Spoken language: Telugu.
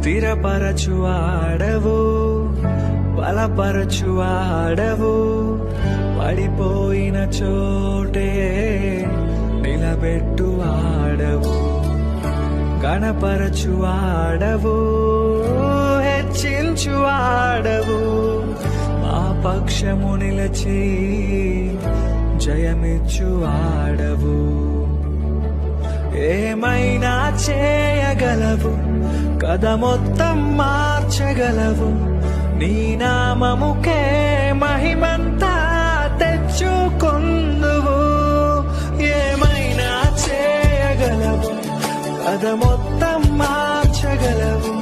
స్థిరపరచు ఆడవు, బలపరచు ఆడవు, పడిపోయిన చోటే నిలబెట్టు ఆడవు, గణపరచు ఆడవు, హెచ్చించు ఆడవు, మా పక్షము నిలచి జయమిచ్చు ఆడవు. ఏమైనా చేయగలవు, కథ మొత్తం మార్చగలవు, నీ నామముకే మహిమంతా తెచ్చుకొందువు. ఏమైనా చేయగలవు, కథ మొత్తం మార్చగలవు,